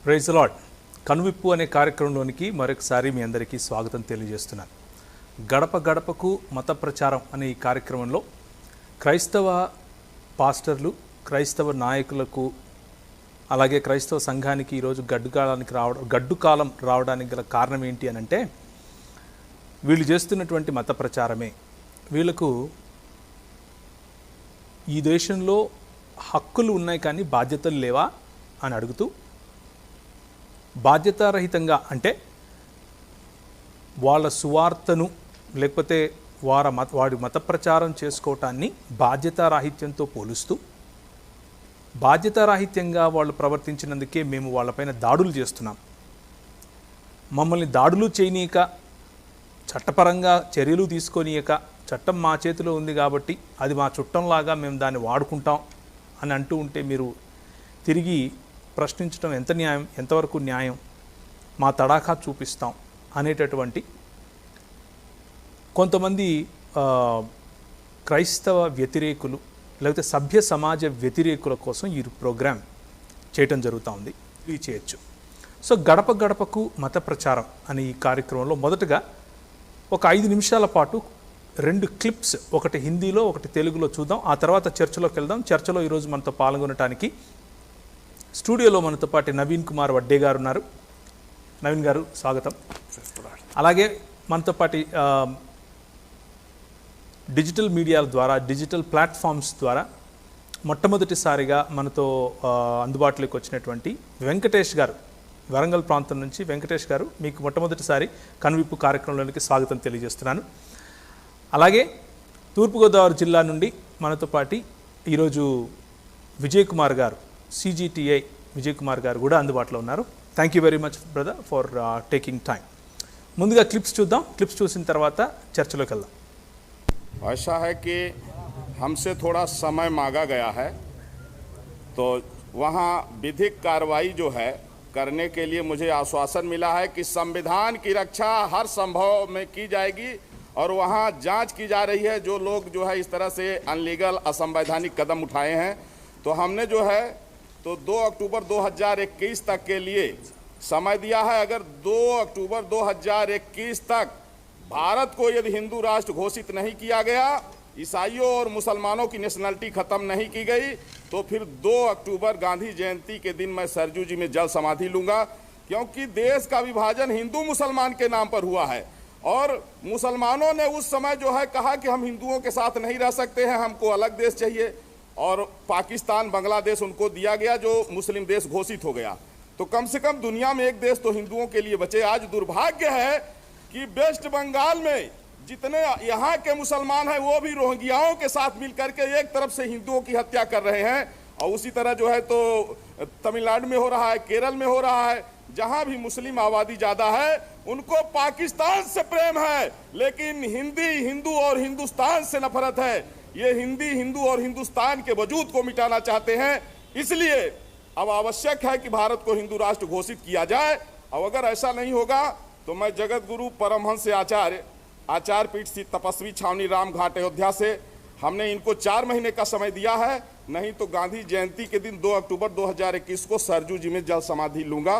Praise lord. కనువిప్పు అనే కార్యక్రమంలోనికి మరొకసారి మీ అందరికీ స్వాగతం తెలియజేస్తున్నాను. గడప గడపకు మత ప్రచారం అనే ఈ కార్యక్రమంలో క్రైస్తవ పాస్టర్లు, క్రైస్తవ నాయకులకు, అలాగే క్రైస్తవ సంఘానికి ఈరోజు గడ్డు కాలం రావడానికి గల కారణం ఏంటి అని అంటే, వీళ్ళు చేస్తున్నటువంటి మత ప్రచారమే. వీళ్ళకు ఈ దేశంలో హక్కులు ఉన్నాయి కానీ బాధ్యతలు లేవా అని అడుగుతూ, బాధ్యతారహితంగా అంటే వాళ్ళ సువార్తను లేకపోతే వాడి మత ప్రచారం చేసుకోవటాన్ని బాధ్యతారాహిత్యంతో పోలుస్తూ, బాధ్యతారాహిత్యంగా వాళ్ళు ప్రవర్తించినందుకే మేము వాళ్ళపైన దాడులు చేస్తున్నాం, మమ్మల్ని దాడులు చేయనీయక, చట్టపరంగా చర్యలు తీసుకోనీయక, చట్టం మా చేతిలో ఉంది కాబట్టి అది మా చుట్టంలాగా మేము దాన్ని వాడుకుంటాం అని అంటూ ఉంటే మీరు తిరిగి ప్రశ్నించడం ఎంత న్యాయం, ఎంతవరకు న్యాయం, మా తడాఖా చూపిస్తాం అనేటటువంటి కొంతమంది క్రైస్తవ వ్యతిరేకులు లేకపోతే సభ్య సమాజ వ్యతిరేకుల కోసం ఈ ప్రోగ్రాం చేయటం జరుగుతూ ఉంది. ఇది చేయొచ్చు. సో గడప గడపకు మత ప్రచారం అనే ఈ కార్యక్రమంలో మొదటగా ఒక 5 నిమిషాల పాటు 2 క్లిప్స్, ఒకటి హిందీలో ఒకటి తెలుగులో చూద్దాం. ఆ తర్వాత చర్చలోకి వెళ్దాం. చర్చలో ఈరోజు మనతో పాల్గొనడానికి స్టూడియోలో మనతో పాటు నవీన్ కుమార్ వడ్డే గారు ఉన్నారు. నవీన్ గారు స్వాగతం. అలాగే మనతో పాటు డిజిటల్ మీడియాల ద్వారా, డిజిటల్ ప్లాట్ఫామ్స్ ద్వారా మొట్టమొదటిసారిగా మనతో అందుబాటులోకి వచ్చినటువంటి వెంకటేష్ గారు, వరంగల్ ప్రాంతం నుంచి. వెంకటేష్ గారు, మీకు మొట్టమొదటిసారి కనువిప్పు కార్యక్రమంలోనికి స్వాగతం తెలియజేస్తున్నాను. అలాగే తూర్పుగోదావరి జిల్లా నుండి మనతో పాటు ఈరోజు విజయ్ కుమార్ గారు, CGTI విజయ్ కుమార్ గారు కూడా అందుబాటులో ఉన్నారు. Thank you very much brother for taking time. ముందుగా క్లిప్స్ చూద్దాం. క్లిప్స్ చూసిన తర్వాత చర్చలోకి వెళ్దాం. ऐसा है कि हमसे थोड़ा समय मांगा गया है, तो वहाँ विधिक कार्रवाई जो है करने के लिए मुझे आश्वासन मिला है कि संविधान की रक्षा हर संभव में की जाएगी और वहाँ जांच की जा रही है। जो लोग जो है इस तरह से अनलीगल असंवैधानिक कदम उठाए हैं, तो हमने जो है तो 2 अक्टूबर 2021 तक के लिए समय दिया है। अगर 2 अक्टूबर 2021 तक भारत को यदि हिंदू राष्ट्र घोषित नहीं किया गया, ईसाइयों और मुसलमानों की नेशनलिटी खत्म नहीं की गई, तो फिर 2 अक्टूबर गांधी जयंती के दिन मैं सरजू जी में जल समाधि लूंगा। क्योंकि देश का विभाजन हिंदू मुसलमान के नाम पर हुआ है और मुसलमानों ने उस समय जो है कहा कि हम हिंदुओं के साथ नहीं रह सकते हैं, हमको अलग देश चाहिए, और पाकिस्तान, बांग्लादेश उनको दिया गया जो मुस्लिम देश घोषित हो गया। तो कम से कम दुनिया में एक देश तो हिंदुओं के लिए बचे। आज दुर्भाग्य है कि वेस्ट बंगाल में जितने यहाँ के मुसलमान हैं वो भी रोहिंग्याओं के साथ मिलकर के एक तरफ से हिंदुओं की हत्या कर रहे हैं, और उसी तरह जो है तो तमिलनाडु में हो रहा है, केरल में हो रहा है। जहाँ भी मुस्लिम आबादी ज़्यादा है उनको पाकिस्तान से प्रेम है, लेकिन हिंदू और हिंदुस्तान से नफरत है। ये हिंदू और हिंदुस्तान के वजूद को मिटाना चाहते हैं। इसलिए अब आवश्यक है कि भारत को हिंदू राष्ट्र घोषित किया जाए, और अगर ऐसा नहीं होगा तो मैं जगत गुरु परमहंस आचार्य पीठ स्थित तपस्वी छावनी राम घाट अयोध्या से हमने इनको 4 महीने का समय दिया है, नहीं तो गांधी जयंती के दिन 2 अक्टूबर 2021 को सरजू जी में जल समाधि लूंगा।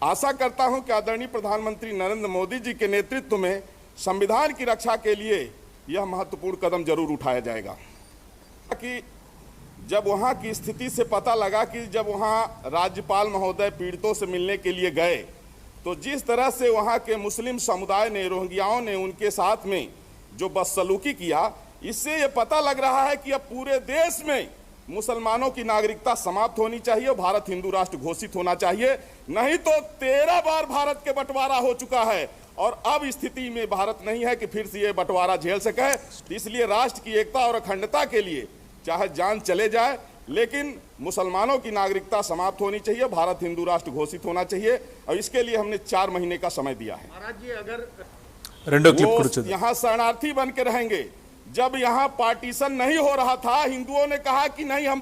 आशा करता हूं कि आदरणीय प्रधानमंत्री नरेंद्र मोदी जी के नेतृत्व में संविधान की रक्षा के लिए यह महत्वपूर्ण कदम जरूर उठाया जाएगा। कि जब वहाँ की स्थिति से पता लगा कि जब वहाँ राज्यपाल महोदय पीड़ितों से मिलने के लिए गए, तो जिस तरह से वहाँ के मुस्लिम समुदाय ने, रोहिंग्याओं ने उनके साथ में जो बदसलूकी किया, इससे ये पता लग रहा है कि अब पूरे देश में मुसलमानों की नागरिकता समाप्त होनी चाहिए, भारत हिंदू राष्ट्र घोषित होना चाहिए। नहीं तो 13 बार भारत के बंटवारा हो चुका है और अब स्थिति में भारत नहीं है कि फिर से ये बंटवारा झेल सके। इसलिए राष्ट्र की एकता और अखंडता के लिए चाहे जान चले जाए, लेकिन मुसलमानों की नागरिकता समाप्त होनी चाहिए, भारत हिंदू राष्ट्र घोषित होना चाहिए, और इसके लिए हमने 4 महीने का समय दिया है। महाराज जी, अगर वो यहाँ शरणार्थी बन के रहेंगे, जब यहाँ पार्टीशन नहीं हो रहा था, हिंदुओं ने कहा कि नहीं हम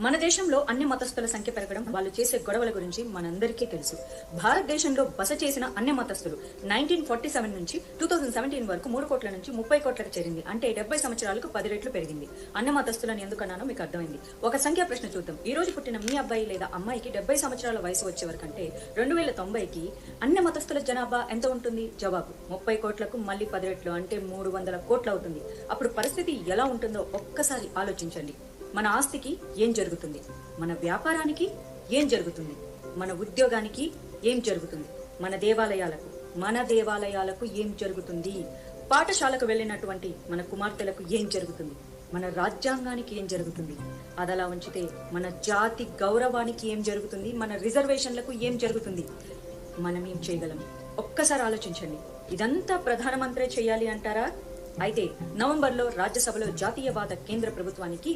మన దేశంలో అన్ని మతస్థుల సంఖ్య పెరగడం, వాళ్ళు చేసే గొడవల గురించి మనందరికీ తెలుసు. భారతదేశంలో బస చేసిన అన్ని మతస్థులు 1947 నుంచి 2017 వరకు 3 కోట్ల నుంచి 30 కోట్లకు చేరింది. అంటే 70 సంవత్సరాలకు 10 రెట్లు పెరిగింది. అన్ని మతస్థులను ఎందుకన్నానో మీకు అర్థమైంది. ఒక సంఖ్యా ప్రశ్న చూద్దాం. ఈ రోజు పుట్టిన మీ అబ్బాయి లేదా అమ్మాయికి 70 సంవత్సరాల వయసు వచ్చే వరకంటే 2090కి అన్ని మతస్థుల జనాభా ఎంత ఉంటుంది? జవాబు 30 కోట్లకు మళ్ళీ 10 రెట్లు అంటే 300 కోట్లు అవుతుంది. అప్పుడు పరిస్థితి ఎలా ఉంటుందో ఒక్కసారి ఆలోచించండి. మన ఆస్తికి ఏం జరుగుతుంది? మన వ్యాపారానికి ఏం జరుగుతుంది? మన ఉద్యోగానికి ఏం జరుగుతుంది? మన దేవాలయాలకు ఏం జరుగుతుంది? పాఠశాలకు వెళ్ళినటువంటి మన కుమార్తెలకు ఏం జరుగుతుంది? మన రాజ్యాంగానికి ఏం జరుగుతుంది? అదలా ఉంచితే మన జాతి గౌరవానికి ఏం జరుగుతుంది? మన రిజర్వేషన్లకు ఏం జరుగుతుంది? మనం ఏం చేయగలం? ఒక్కసారి ఆలోచించండి. ఇదంతా ప్రధానమంత్రి చేయాలి అంటారా? అయితే నవంబర్లో రాజ్యసభలో జాతీయవాద కేంద్ర ప్రభుత్వానికి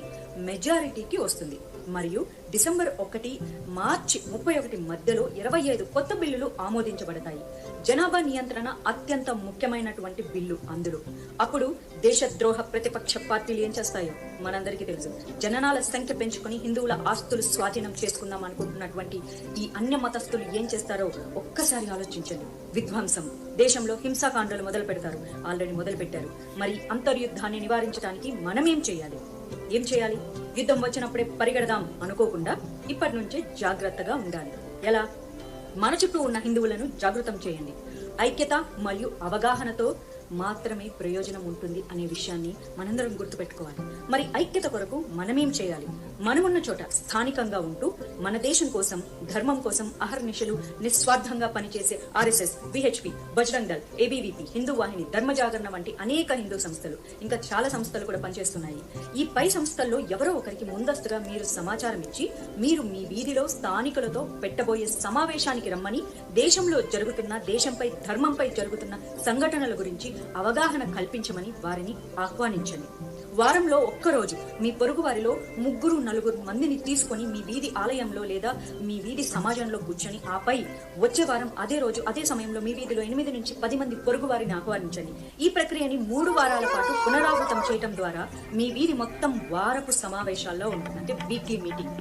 మెజారిటీకి వస్తుంది. మరియు డిసెంబర్ 1, మార్చి 31 మధ్యలో 25 కొత్త బిల్లులు ఆమోదించబడతాయి. జనాభా నియంత్రణ అత్యంత ముఖ్యమైనటువంటి బిల్లు అందులో. అప్పుడు దేశద్రోహ ప్రతిపక్ష పార్టీలు ఏం చేస్తాయో మనందరికీ తెలుసు. జననాల సంఖ్య పెంచుకుని హిందువుల ఆస్తులు స్వాధీనం చేసుకుందాం అనుకుంటున్నటువంటి ఈ అన్య మతస్థులు ఏం చేస్తారో ఒక్కసారి ఆలోచించండి. విధ్వంసం, దేశంలో హింసాకాండలు మొదలు పెడతారు. ఆల్రెడీ మొదలు పెట్టారు. మరి అంతర్యుద్ధాన్ని నివారించడానికి మనం ఏం చేయాలి? యుద్ధం వచ్చినప్పుడే పరిగెడదాం అనుకోకుండా ఇప్పటి నుంచే జాగ్రత్తగా ఉండాలి. ఎలా? మన చుట్టూ ఉన్న హిందువులను జాగృతం చేయండి. ఐక్యత మరియు అవగాహనతో మాత్రమే ప్రయోజనం ఉంటుంది అనే విషయాన్ని మనందరం గుర్తుపెట్టుకోవాలి. మరి ఐక్యత కొరకు మనమేం చేయాలి? మనమున్న చోట స్థానికంగా ఉంటూ మన దేశం కోసం, ధర్మం కోసం అహర్నిశలు నిస్వార్థంగా పనిచేసే RSS, VHP, Bajrang Dal, ABVP, Hindu వాహిని, ధర్మ జాగరణ వంటి అనేక హిందూ సంస్థలు, ఇంకా చాలా సంస్థలు కూడా పనిచేస్తున్నాయి. ఈ పై సంస్థల్లో ఎవరో ఒకరికి ముందస్తుగా మీరు సమాచారం ఇచ్చి మీరు మీ వీధిలో స్థానికులతో పెట్టబోయే సమావేశానికి రమ్మని దేశంలో జరుగుతున్న, దేశంపై ధర్మంపై జరుగుతున్న సంఘటనల గురించి అవగాహన కల్పించమని వారిని ఆహ్వానించండి. వారంలో ఒక్కరోజు మీ పొరుగు వారిలో 3-4 మందిని తీసుకొని మీ వీధి ఆలయంలో లేదా మీ వీధి సమాజంలో కూర్చొని ఆపై వచ్చే వారం అదే రోజు అదే సమయంలో మీ వీధిలో 8 నుంచి 10 మంది పొరుగు వారిని ఆహ్వానించండి. ఈ ప్రక్రియని 3 వారాల పాటు పునరావృతం చేయడం ద్వారా మీ వీధి మొత్తం వారపు సమావేశాల్లో ఉంటుంది. అంటే వీక్లీ మీటింగ్.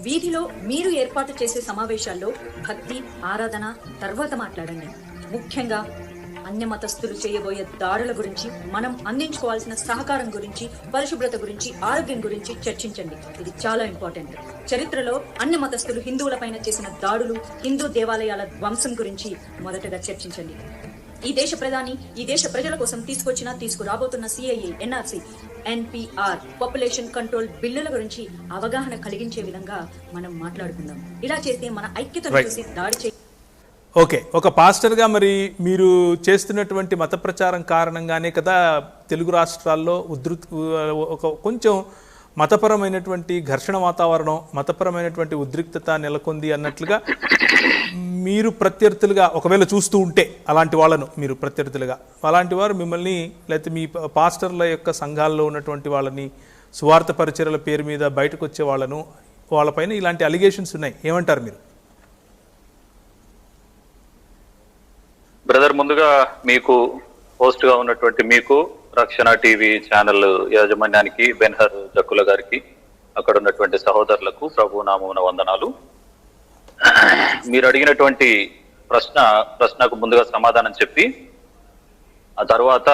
వీధిలో మీరు ఏర్పాటు చేసే సమావేశాల్లో భక్తి, ఆరాధన తర్వాత మాట్లాడండి. ముఖ్యంగా అన్య మతస్థులు చేయబోయే దాడుల గురించి, మనం అందించుకోవాల్సిన సహకారం గురించి, పరిశుభ్రత గురించి, ఆరోగ్యం గురించి చర్చించండి. ఇది చాలా ఇంపార్టెంట్. చరిత్రలో అన్య మతస్థులు హిందువులపైన చేసిన దాడులు, హిందూ దేవాలయాల ధ్వంసం గురించి మొదటగా చర్చించండి. ఈ దేశ ప్రధాని ఈ దేశ ప్రజల కోసం తీసుకురాబోతున్న CAA, NRC, NPR, population control బిల్లుల గురించి అవగాహన కలిగించే విధంగా మనం మాట్లాడుకుందాం. ఇలా చేస్తే మన ఐక్యతను చూసి దాడి ఓకే, ఒక పాస్టర్గా మరి మీరు చేస్తున్నటువంటి మత ప్రచారం కారణంగానే కదా తెలుగు రాష్ట్రాల్లో కొంచెం మతపరమైనటువంటి ఘర్షణ వాతావరణం, మతపరమైనటువంటి ఉద్రిక్తత నెలకొంది అన్నట్లుగా మీరు ప్రత్యర్థులుగా ఒకవేళ చూస్తూ ఉంటే అలాంటి వాళ్ళను మీరు ప్రత్యర్థులుగా, అలాంటి వారు మిమ్మల్ని లేకపోతే మీ పాస్టర్ల యొక్క సంఘాల్లో ఉన్నటువంటి వాళ్ళని, సువార్త పరిచర్యల పేరు మీద బయటకు వచ్చే వాళ్ళను, వాళ్ళపైన ఇలాంటి అలిగేషన్స్ ఉన్నాయి, ఏమంటారు మీరు? బ్రదర్, ముందుగా మీకు హోస్ట్ గా ఉన్నటువంటి మీకు, రక్షణ టీవీ ఛానల్ యాజమాన్యానికి, బెన్హర్ జక్కుల గారికి, అక్కడ ఉన్నటువంటి సహోదరులకు ప్రభు నామమున వందనాలు. మీరు అడిగినటువంటి ప్రశ్నకు ముందుగా సమాధానం చెప్పి ఆ తర్వాత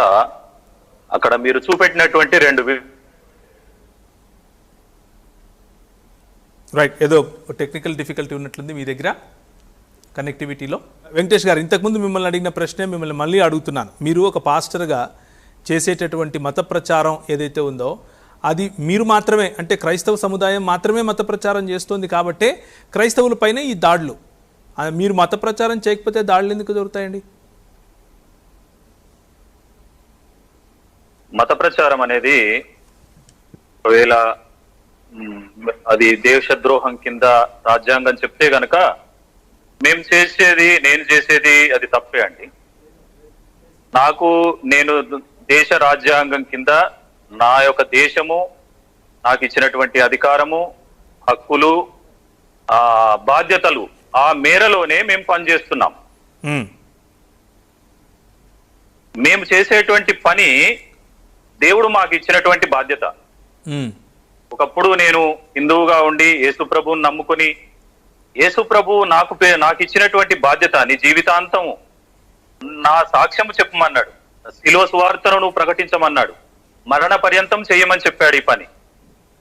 అక్కడ మీరు చూపెట్టినటువంటి 2 రైట్, ఏదో టెక్నికల్ డిఫికల్టీ ఉన్నట్లుంది మీ దగ్గర కనెక్టివిటీలో. వెంకటేష్ గారు, ఇంతకుముందు మిమ్మల్ని అడిగిన ప్రశ్నే మిమ్మల్ని మళ్ళీ అడుగుతున్నాను. మీరు ఒక పాస్టర్గా చేసేటటువంటి మత ప్రచారం ఏదైతే ఉందో అది మీరు మాత్రమే, అంటే క్రైస్తవ సముదాయం మాత్రమే మత ప్రచారం చేస్తోంది కాబట్టే క్రైస్తవులపైన ఈ దాడులు. మీరు మత ప్రచారం చేయకపోతే దాడులు ఎందుకు జరుగుతాయండి? మత ప్రచారం అనేది ఒకవేళ అది దేశద్రోహం కింద రాజ్యాంగం చెప్తే గనక నేను చేసేది అది తప్పే అండి. నేను దేశ రాజ్యాంగం కింద నా యొక్క దేశము నాకు ఇచ్చినటువంటి అధికారము, హక్కులు, బాధ్యతలు ఆ మేరలోనే మేము పనిచేస్తున్నాం. మేము చేసేటువంటి పని దేవుడు మాకు ఇచ్చినటువంటి బాధ్యత. ఒకప్పుడు నేను హిందువుగా ఉండి యేసు ప్రభువుని నమ్ముకుని యేసు ప్రభు నాకు ఇచ్చినటువంటి బాధ్యత నీ జీవితాంతం నా సాక్ష్యం చెప్పమన్నాడు, శిలువ సువార్తను నువ్వు ప్రకటించమన్నాడు, మరణ పర్యంతం చేయమని చెప్పాడు.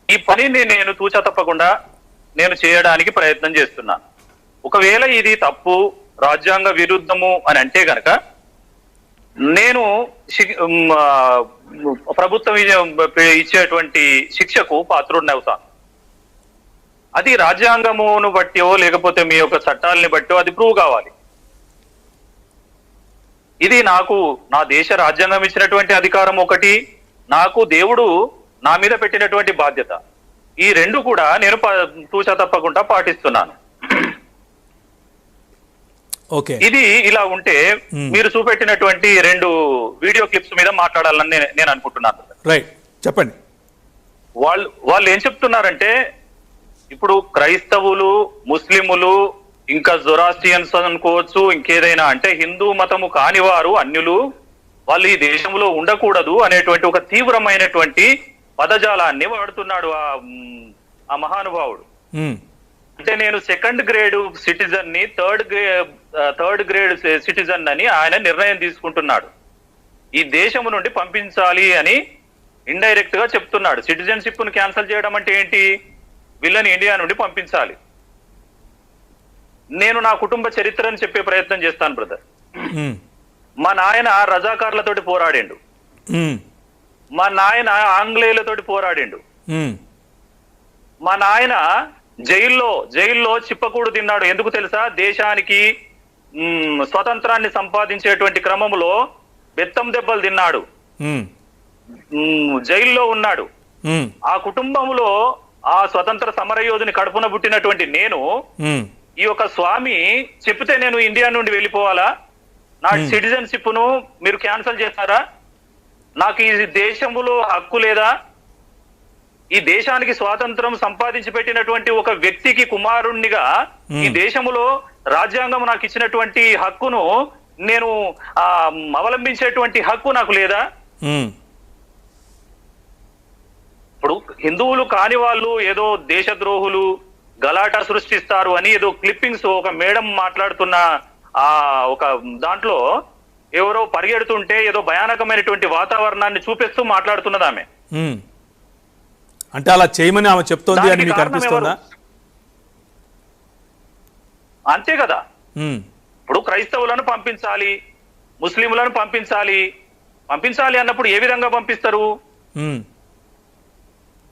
ఈ పనిని నేను తూచా తప్పకుండా నేను చేయడానికి ప్రయత్నం చేస్తున్నాను. ఒకవేళ ఇది తప్పు, రాజ్యాంగ విరుద్ధము అని అంటే గనక నేను ప్రభుత్వం ఇచ్చేటువంటి శిక్షకు పాత్రుడిని అవుతాను. అది రాజ్యాంగమును బట్టో లేకపోతే మీ యొక్క చట్టాలని బట్టో అది ప్రూవ్ కావాలి. ఇది నాకు నా దేశ రాజ్యాంగం ఇచ్చినటువంటి అధికారం ఒకటి, నాకు దేవుడు నా మీద పెట్టినటువంటి బాధ్యత. ఈ రెండు కూడా నేను తూచా తప్పకుండా పాటిస్తున్నాను. ఇది ఇలా ఉంటే మీరు చూపెట్టినటువంటి 2 వీడియో క్లిప్స్ మీద మాట్లాడాలని నేను అనుకుంటున్నాను. రైట్, చెప్పండి. వాళ్ళు ఏం చెప్తున్నారంటే, ఇప్పుడు క్రైస్తవులు, ముస్లిములు, ఇంకా జొరాస్ట్రియన్స్ అనుకోవచ్చు, ఇంకేదైనా అంటే హిందూ మతము కానివారు అన్యులు వాళ్ళు ఈ దేశంలో ఉండకూడదు అనేటువంటి ఒక తీవ్రమైనటువంటి పదజాలాన్ని వాడుతున్నాడు ఆ మహానుభావుడు. అంటే నేను 2nd గ్రేడ్ సిటిజన్ ని థర్డ్ గ్రేడ్ సిటిజన్ అని ఆయన నిర్ణయం తీసుకుంటున్నాడు. ఈ దేశము నుండి పంపించాలి అని ఇండైరెక్ట్ గా చెప్తున్నాడు. సిటిజన్షిప్ ను క్యాన్సిల్ చేయడం అంటే ఏంటి? వీళ్ళని ఇండియా నుండి పంపించాలి. నేను నా కుటుంబ చరిత్రను చెప్పే ప్రయత్నం చేస్తాను బ్రదర్. మా నాయన రజాకార్లతోటి పోరాడిండు, మా నాయన ఆంగ్లేయులతోటి పోరాడిండు, మా నాయన జైల్లో చిప్పకూడు తిన్నాడు. ఎందుకు తెలుసా? దేశానికి స్వతంత్రాన్ని సంపాదించేటువంటి క్రమంలో బెత్తం దెబ్బలు తిన్నాడు, జైల్లో ఉన్నాడు. ఆ కుటుంబంలో ఆ స్వతంత్ర సమరయోధుని కడుపున పుట్టినటువంటి నేను ఈ యొక్క స్వామి చెప్తే నేను ఇండియా నుండి వెళ్ళిపోవాలా? నా సిటిజన్షిప్ ను మీరు క్యాన్సిల్ చేస్తారా? నాకు ఈ దేశంలో హక్కు లేదా? ఈ దేశానికి స్వాతంత్రం సంపాదించి పెట్టినటువంటి ఒక వ్యక్తికి కుమారుణ్ణిగా ఈ దేశంలో రాజ్యాంగం నాకు ఇచ్చినటువంటి హక్కును నేను అవలంబించేటువంటి హక్కు నాకు లేదా? ఇప్పుడు హిందువులు కాని వాళ్ళు ఏదో దేశద్రోహులు గలాటా సృష్టిస్తారు అని ఏదో క్లిప్పింగ్స్ ఒక మేడం మాట్లాడుతున్న ఒక దాంట్లో ఎవరో పరిగెడుతుంటే ఏదో భయానకమైనటువంటి వాతావరణాన్ని చూపిస్తూ మాట్లాడుతున్నది ఆమె. అంటే అలా చేయమని ఆమె చెప్తోంది అని మీకు అనిపిస్తుందా? అంతే కదా. ఇప్పుడు క్రైస్తవులను పంపించాలి, ముస్లింలను పంపించాలి అన్నప్పుడు ఏ విధంగా పంపిస్తారు?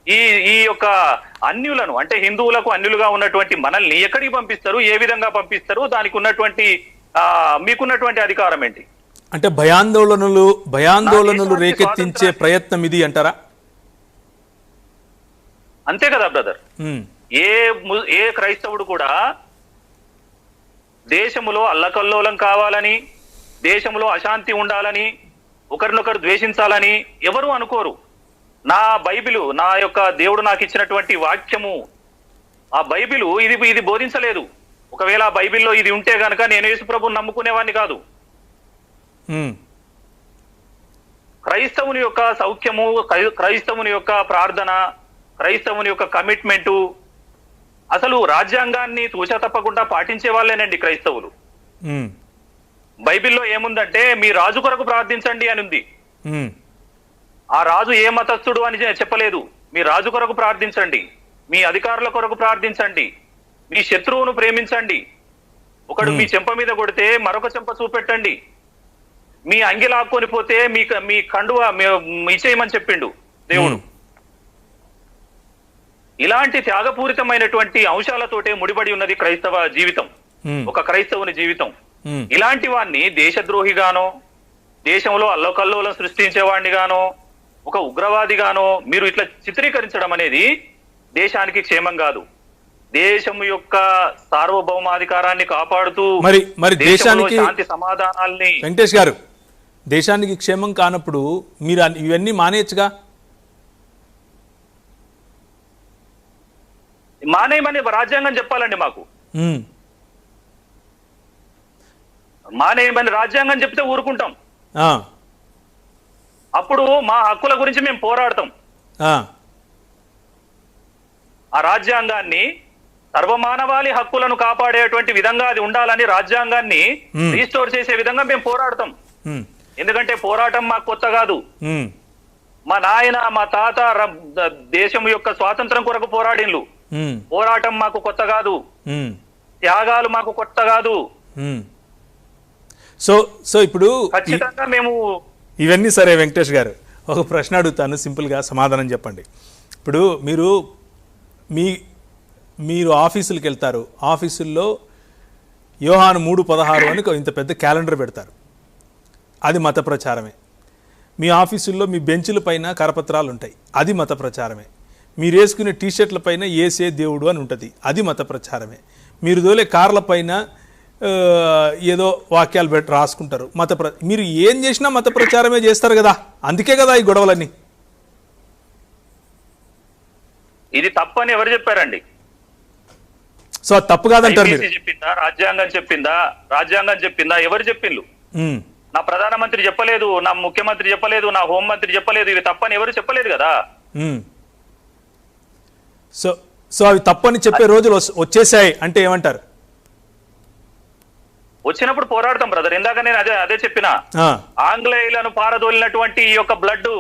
ఈ యొక్క అన్యులను అంటే హిందువులకు అన్యులుగా ఉన్నటువంటి మనల్ని ఎక్కడికి పంపిస్తారు, ఏ విధంగా పంపిస్తారు? దానికి ఉన్నటువంటి మీకున్నటువంటి అధికారం ఏంటి? అంటే భయాందోళనలు రేకెత్తించే ప్రయత్నం ఇది అంటారా? అంతే కదా బ్రదర్. ఏ క్రైస్తవుడు కూడా దేశములో అల్లకల్లోలం కావాలని, దేశంలో అశాంతి ఉండాలని, ఒకరినొకరు ద్వేషించాలని ఎవరు అనుకోరు. నా బైబిలు, నా యొక్క దేవుడు నాకు ఇచ్చినటువంటి వాక్యము, ఆ బైబిలు ఇది బోధించలేదు. ఒకవేళ ఆ బైబిల్లో ఇది ఉంటే గనక నేను యేసు ప్రభువుని నమ్ముకునేవాడిని కాదు. క్రైస్తవుని యొక్క సౌఖ్యము, క్రైస్తవుని యొక్క ప్రార్థన, క్రైస్తవుని యొక్క కమిట్మెంటు, అసలు రాజ్యాంగాన్ని తూచా తప్పకుండా పాటించే వాళ్ళేనండి క్రైస్తవులు. బైబిల్లో ఏముందంటే మీ రాజు కొరకు ప్రార్థించండి అని ఉంది. ఆ రాజు ఏ మతస్థుడు అని చెప్పలేదు. మీ రాజు కొరకు ప్రార్థించండి, మీ అధికారుల కొరకు ప్రార్థించండి, మీ శత్రువును ప్రేమించండి, ఒకడు మీ చెంప మీద కొడితే మరొక చెంప చూపెట్టండి, మీ అంగి లాక్కొని పోతే మీ కండువ ఇచ్చేయమని చెప్పిండు దేవుడు. ఇలాంటి త్యాగపూరితమైనటువంటి అంశాలతోటే ముడిపడి ఉన్నది క్రైస్తవ జీవితం, ఒక క్రైస్తవుని జీవితం. ఇలాంటి వాడిని దేశద్రోహిగానో, దేశంలో అల్లకల్లోలం సృష్టించేవాడిని గానో, ఒక ఉగ్రవాదిగానో మీరు ఇట్లా చిత్రీకరించడం అనేది దేశానికి క్షేమం కాదు. దేశం యొక్క సార్వభౌమాధికారాన్ని కాపాడుతూ మరి దేశానికి శాంతి సమాధానాల్ని. వెంకటేష్ గారు, దేశానికి క్షేమం కానప్పుడు మీరు ఇవన్నీ మానేయచ్చుగా? మానేయమని రాజ్యాంగం చెప్పాలండి మాకు. మానేయమని రాజ్యాంగం చెప్తే ఊరుకుంటాం. అప్పుడు మా హక్కుల గురించి మేము పోరాడతాం. ఆ రాజ్యాంగాన్ని సర్వమానవాళి హక్కులను కాపాడేటువంటి విధంగా అది ఉండాలని రాజ్యాంగాన్ని రీస్టోర్ చేసే విధంగా మేము పోరాడతాం. ఎందుకంటే పోరాటం మాకు కొత్త కాదు. మా నాయన మా తాత దేశం యొక్క స్వాతంత్రం కొరకు పోరాడిన్లు. పోరాటం మాకు కొత్త కాదు, త్యాగాలు మాకు కొత్త కాదు. సో ఇప్పుడు ఖచ్చితంగా మేము ఇవన్నీ సరే. వెంకటేష్ గారు, ఒక ప్రశ్న అడుగుతాను, సింపుల్గా సమాధానం చెప్పండి. ఇప్పుడు మీరు ఆఫీసులకు వెళ్తారు, ఆఫీసుల్లో యోహాను 3:16 అని ఇంత పెద్ద క్యాలెండర్ పెడతారు, అది మత ప్రచారమే. మీ ఆఫీసుల్లో మీ బెంచుల పైన కరపత్రాలు ఉంటాయి, అది మత ప్రచారమే. మీరు వేసుకునే టీషర్ట్ల పైన ఏసే దేవుడు అని ఉంటుంది, అది మత ప్రచారమే. మీరు దోలే కార్ల పైన ఏదో వాక్యాలు రాసుకుంటారు, మీరు ఏం చేసినా మత ప్రచారమే చేస్తారు కదా, అందుకే కదా ఈ గొడవలన్నీ. ఇది తప్పని ఎవరు చెప్పారండి? సో తప్పు కాదంటారు మీరు? చెప్పిందా? రాజ్యాంగం చెప్పిందా? ఎవరు చెప్పిండ్రు? నా ప్రధానమంత్రి చెప్పలేదు, నా ముఖ్యమంత్రి చెప్పలేదు, నా హోంమంత్రి చెప్పలేదు. ఇవి తప్పని ఎవరు చెప్పలేదు కదా. సో అవి తప్పని చెప్పే రోజులు వచ్చేసాయి అంటే ఏమంటారు? వచ్చినప్పుడు పోరాడతాం బ్రదర్. ఇందాక నేను అదే చెప్పిన, ఆంగ్లేయులను పారదోలినటువంటి ఈ యొక్క బ్లడ్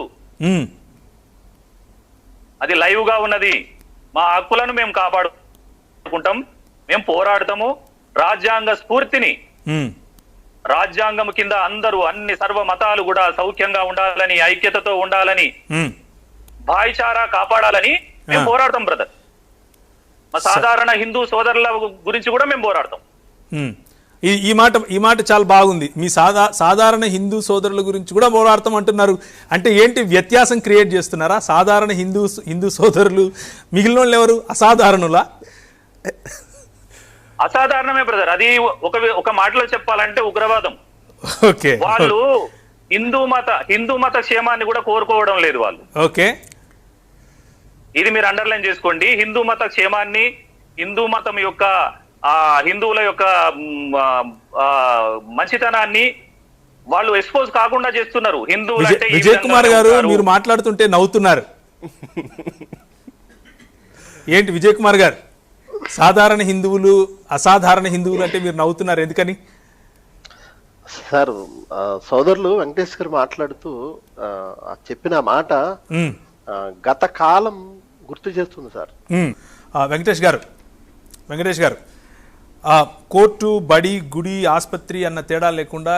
అది లైవ్ గా ఉన్నది. మా హక్కులను మేము కాపాడుకుంటాం, మేము పోరాడతాము. రాజ్యాంగ స్ఫూర్తిని, రాజ్యాంగం కింద అందరూ అన్ని సర్వ మతాలు కూడా సౌఖ్యంగా ఉండాలని, ఐక్యతతో ఉండాలని, భాయిచారా కాపాడాలని మేము పోరాడతాం బ్రదర్. మా సాధారణ హిందూ సోదరుల గురించి కూడా మేము పోరాడతాం. ఈ మాట చాలా బాగుంది. మీ సాధారణ హిందూ సోదరుల గురించి కూడా పోరాడతాం అంటున్నారు. అంటే ఏంటి వ్యత్యాసం క్రియేట్ చేస్తున్నారా? సాధారణ హిందూ సోదరులు మిగిలిన వాళ్ళు ఎవరు? అసాధారణులా? అసాధారణమే బ్రదర్. అది ఒక మాటలో చెప్పాలంటే ఉగ్రవాదం. ఓకే, వాళ్ళు హిందూ మత క్షేమాన్ని కూడా కోరుకోవడం లేదు వాళ్ళు. ఓకే, ఇది మీరు అండర్లైన్ చేసుకోండి. హిందూ మత క్షేమాన్ని, హిందూ మతం యొక్క హిందువుల యొక్క మంచితనాన్ని వాళ్ళు ఎక్స్పోజ్ కాకుండా చేస్తున్నారు. హిందువులు అంటే విజయ్ కుమార్ గారు మీరు మాట్లాడుతుంటే నవ్వుతున్నారు ఏంటి విజయ్ కుమార్ గారు? సాధారణ హిందువులు, అసాధారణ హిందువులు అంటే మీరు నవ్వుతున్నారు ఎందుకని? సార్, సోదరులు వెంకటేష్ గారు మాట్లాడుతూ చెప్పిన మాట గత కాలం గుర్తు చేస్తుంది సార్. వెంకటేష్ గారు కోర్టు, బడి, గుడి, ఆసుపత్రి అన్న తేడా లేకుండా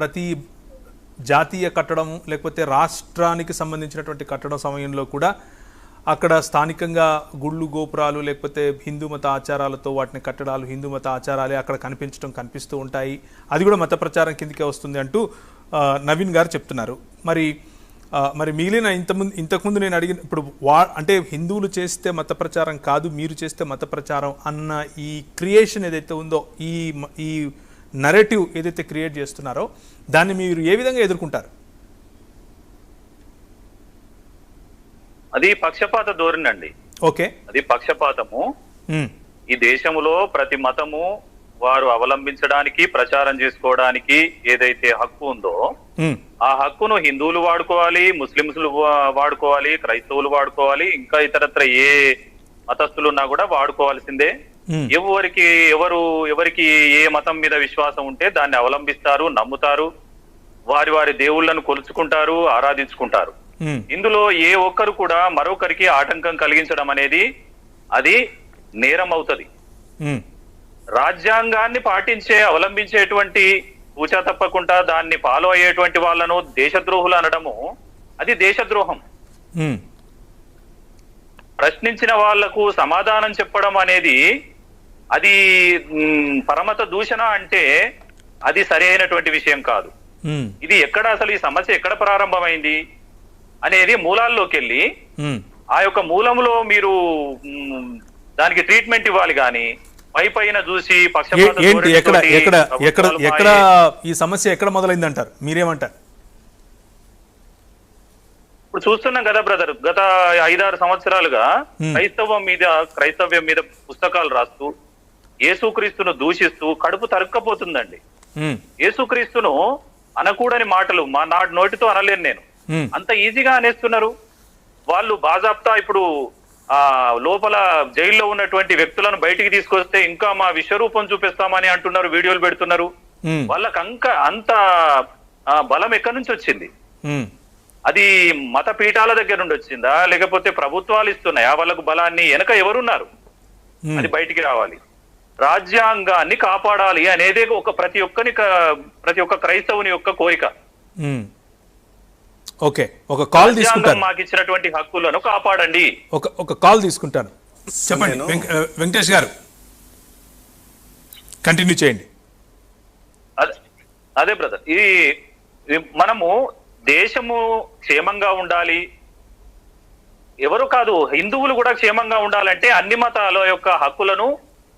ప్రతి జాతీయ కట్టడం లేకపోతే రాష్ట్రానికి సంబంధించినటువంటి కట్టడం సమయంలో కూడా అక్కడ స్థానికంగా గుళ్ళు, గోపురాలు లేకపోతే హిందూ మత ఆచారాలతో వాటిని కట్టడాలు, హిందూ మత ఆచారాలే అక్కడ కనిపిస్తూ ఉంటాయి. అది కూడా మత ప్రచారం కిందకే వస్తుంది అంటూ నవీన్ గారు చెప్తున్నారు. మరి మిగిలిన ఇంతకుముందు నేను అడిగిన ఇప్పుడు అంటే హిందువులు చేస్తే మత ప్రచారం కాదు, మీరు చేస్తే మత ప్రచారం అన్న ఈ క్రియేషన్ ఏదైతే ఉందో, ఈ నరేటివ్ ఏదైతే క్రియేట్ చేస్తున్నారో దాన్ని మీరు ఏ విధంగా ఎదుర్కొంటారు? అది పక్షపాత ధోరణి అండి. ఓకే, అది పక్షపాతము. ఈ దేశంలో ప్రతి మతము వారు అవలంబించడానికి, ప్రచారం చేసుకోవడానికి ఏదైతే హక్కు ఉందో ఆ హక్కును హిందువులు వాడుకోవాలి, ముస్లింలు వాడుకోవాలి, క్రైస్తవులు వాడుకోవాలి, ఇంకా ఇతరత్ర ఏ మతస్థులు ఉన్నా కూడా వాడుకోవాల్సిందే. ఎవరికి ఏ మతం మీద విశ్వాసం ఉంటే దాన్ని అవలంబిస్తారు, నమ్ముతారు, వారి దేవుళ్లను కొలుచుకుంటారు, ఆరాధించుకుంటారు. ఇందులో ఏ ఒక్కరు కూడా మరొకరికి ఆటంకం కలిగించడం అనేది అది నేరం అవుతుంది. రాజ్యాంగాన్ని అవలంబించేటువంటి పూచా తప్పకుండా దాన్ని ఫాలో అయ్యేటువంటి వాళ్ళను దేశద్రోహులు అనడము అది దేశద్రోహం. ప్రశ్నించిన వాళ్లకు సమాధానం చెప్పడం అనేది అది పరమత దూషణ అంటే అది సరి అయినటువంటి విషయం కాదు. ఇది అసలు ఈ సమస్య ఎక్కడ ప్రారంభమైంది అనేది మూలాల్లోకి వెళ్ళి ఆ యొక్క మూలంలో మీరు దానికి ట్రీట్మెంట్ ఇవ్వాలి. కానీ పైన చూసి ఎక్కడ ఈ సమస్య ఎక్కడ మొదలైందంటారు? మీరేమంటారు? ఇప్పుడు చూస్తున్నాం కదా బ్రదర్, గత 5-6 సంవత్సరాలుగా క్రైస్తవ్యం మీద పుస్తకాలు రాస్తూ యేసుక్రీస్తును దూషిస్తూ కడుపు తరుక్కపోతుందండి. యేసుక్రీస్తును అనకూడని మాటలు మా నోటితో అనలేను నేను, అంత ఈజీగా అనేస్తున్నారు వాళ్ళు. బాజాప్తా ఇప్పుడు ఆ లోపల జైల్లో ఉన్నటువంటి వ్యక్తులను బయటికి తీసుకొస్తే ఇంకా మా విశ్వరూపం చూపిస్తామని అంటున్నారు, వీడియోలు పెడుతున్నారు. వాళ్ళకి అంత బలం ఎక్కడి నుంచి వచ్చింది? అది మత పీఠాల దగ్గర నుండి వచ్చిందా, లేకపోతే ప్రభుత్వాలు ఇస్తున్నాయా వాళ్ళకు బలాన్ని? వెనక ఎవరున్నారు? అది బయటికి రావాలి. రాజ్యాంగాన్ని కాపాడాలి అనేది ప్రతి ఒక్క క్రైస్తవుని యొక్క కోరిక. ఓకే, ఒక కాల్ తీసుకుంటాను. మాకు ఇచ్చినటువంటి హక్కులను కాపాడండి. ఒక కాల్ తీసుకుంటాను. చెప్పండి వెంకటేష్ గారు, కంటిన్యూ చేయండి. అదే బ్రదర్, మనము దేశము క్షేమంగా ఉండాలి, ఎవరు కాదు హిందువులు కూడా క్షేమంగా ఉండాలంటే అన్ని మతాల యొక్క హక్కులను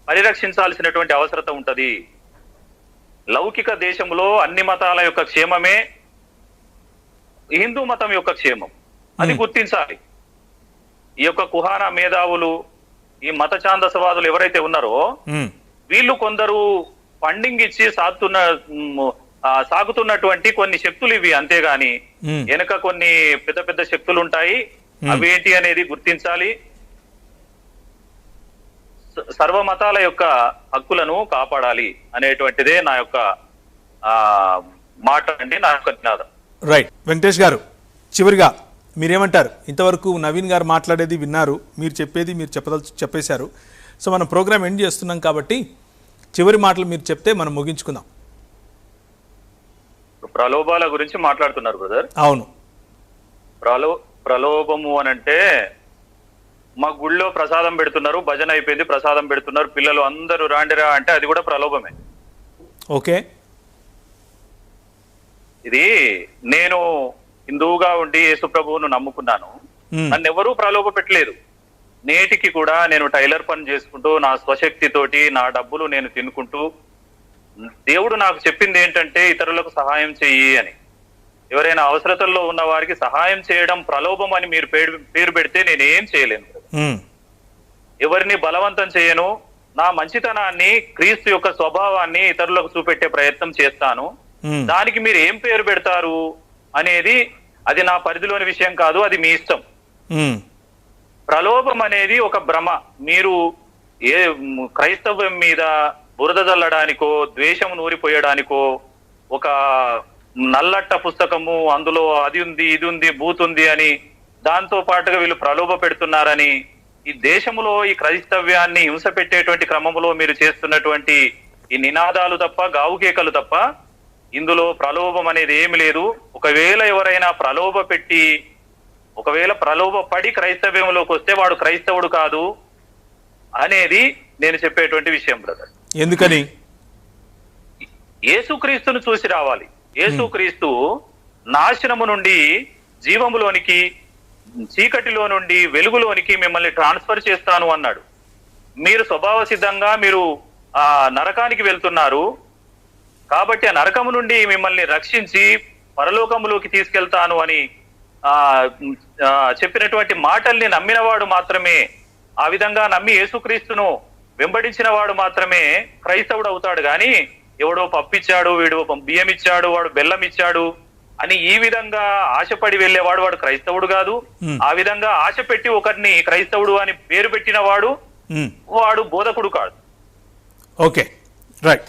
పరిరక్షించాల్సినటువంటి అవసరత ఉంటది. లౌకిక దేశంలో అన్ని మతాల యొక్క క్షేమమే హిందూ మతం యొక్క క్షేమం, అది గుర్తించాలి. ఈ యొక్క కుహానా మేధావులు, ఈ మత ఛాందసవాదులు ఎవరైతే ఉన్నారో వీళ్ళు కొందరు ఫండింగ్ ఇచ్చి సాగుతున్నటువంటి కొన్ని శక్తులు ఇవి, అంతేగాని వెనక కొన్ని పెద్ద పెద్ద శక్తులు ఉంటాయి. అవేంటి అనేది గుర్తించాలి. సర్వ మతాల యొక్క హక్కులను కాపాడాలి అనేటువంటిదే నా యొక్క మాట అండి, నా యొక్క నినాదం. రైట్. వెంకటేష్ గారు, చివరిగా మీరేమంటారు? ఇంతవరకు నవీన్ గారు మాట్లాడేది విన్నారు, మీరు చెప్పేది మీరు చెప్పేశారు. సో మనం ప్రోగ్రామ్ ఎండ్ చేస్తున్నాం కాబట్టి చివరి మాటలు మీరు చెప్తే మనం ముగించుకుందాం. ప్రలోభాల గురించి మాట్లాడుతున్నారు బ్రదర్. అవును, ప్రలోభము అనంటే మా గుళ్ళో ప్రసాదం పెడుతున్నారు, భజన అయిపోయింది, ప్రసాదం పెడుతున్నారు, పిల్లలు అందరూ రాండిరా అంటే అది కూడా ప్రలోభమే. ఓకే, ఇది నేను హిందువుగా ఉండి యేసు ప్రభువును నమ్ముకున్నాను, నన్ను ఎవరూ ప్రలోభ పెట్టలేదు. నేటికి కూడా నేను టైలర్ పని చేసుకుంటూ నా స్వశక్తితోటి నా డబ్బులు నేను తినుకుంటూ, దేవుడు నాకు చెప్పింది ఏంటంటే ఇతరులకు సహాయం చెయ్యి అని. ఎవరైనా అవసరతల్లో ఉన్న వారికి సహాయం చేయడం ప్రలోభం అని మీరు పేరు పెడితే నేనేం చేయలేను. ఎవరిని బలవంతం చేయను. నా మంచితనాన్ని, క్రీస్తు యొక్క స్వభావాన్ని ఇతరులకు చూపెట్టే ప్రయత్నం చేస్తాను. దానికి మీరు ఏం పేరు పెడతారు అనేది అది నా పరిధిలోని విషయం కాదు, అది మీ ఇష్టం. ప్రలోభం అనేది ఒక భ్రమ. మీరు ఏ క్రైస్తవం మీద బురద చల్లడానికో, ద్వేషం నూరిపోయడానికో, ఒక నల్లట్ట పుస్తకము అందులో అది ఉంది, ఇది ఉంది, బూత్ ఉంది అని దాంతో పాటుగా వీళ్ళు ప్రలోభ పెడుతున్నారని, ఈ దేశంలో ఈ క్రైస్తవ్యాన్ని హింస పెట్టేటువంటి క్రమంలో మీరు చేస్తున్నటువంటి ఈ నినాదాలు తప్ప, గావుకేకలు తప్ప ఇందులో ప్రలోభం అనేది ఏమి లేదు. ఒకవేళ ఎవరైనా ఒకవేళ ప్రలోభ పడి క్రైస్తవ్యంలోకి వస్తే వాడు క్రైస్తవుడు కాదు అనేది నేను చెప్పేటువంటి విషయం బ్రదర్. ఎందుకని? యేసుక్రీస్తును చూసి రావాలి. యేసుక్రీస్తు నాశనము నుండి జీవములోనికి, చీకటిలో నుండి వెలుగులోనికి మిమ్మల్ని ట్రాన్స్ఫర్ చేస్తాను అన్నాడు. మీరు స్వభావ సిద్ధంగా మీరు ఆ నరకానికి వెళ్తున్నారు కాబట్టి ఆ నరకము నుండి మిమ్మల్ని రక్షించి పరలోకములోకి తీసుకెళ్తాను అని చెప్పినటువంటి మాటల్ని నమ్మినవాడు మాత్రమే, ఆ విధంగా నమ్మి యేసుక్రీస్తును వెంబడించిన వాడు మాత్రమే క్రైస్తవుడు అవుతాడు. గాని ఎవడో పప్పిచ్చాడు, వీడు బియ్యం ఇచ్చాడు, వాడు బెల్లం ఇచ్చాడు అని ఈ విధంగా ఆశపడి వెళ్ళేవాడు వాడు క్రైస్తవుడు కాదు. ఆ విధంగా ఆశ పెట్టి ఒకరిని క్రైస్తవుడు అని పేరు పెట్టిన వాడు బోధకుడు కాదు. Okay, right.